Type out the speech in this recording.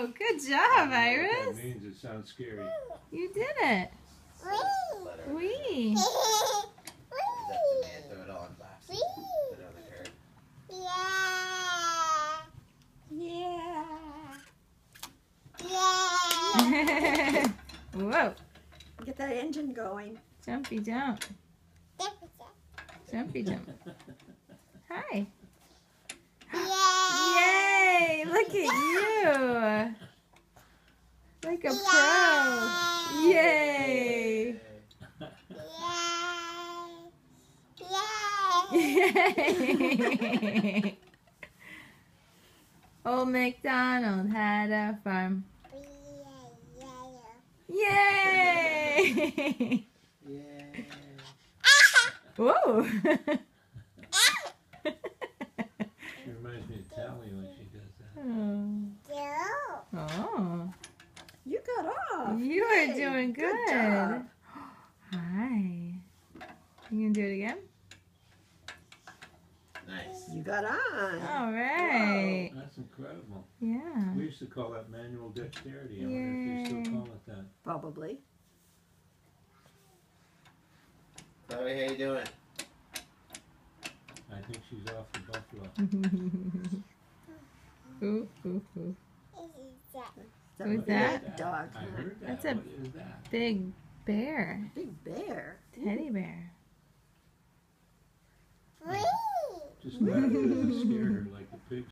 Wow! Good job, Iris. That means it sounds scary. You did it. Wee. Throw it all in box. Put it on the curb. Whoa. Get that engine going. Jumpy jump. Jumpy jump. Hi. Yay! Look at you. Like a pro. Yay! Yay! Old MacDonald had a farm. Yay! Whoa! She reminds me of Tally when she does that. Oh. You got off. You are doing good. Good job. Hi. You gonna do it again? Nice. You got on. All right. That's incredible. Yeah. We used to call that manual dexterity. I wonder if they still call it that. Probably. Chloe, how you doing? I think she's off the buffalo. Ooh, ooh, ooh. Who's Big that? dog. I heard that. That's a What is that? big bear. Big bear. Teddy bear. Just grab her and scare her like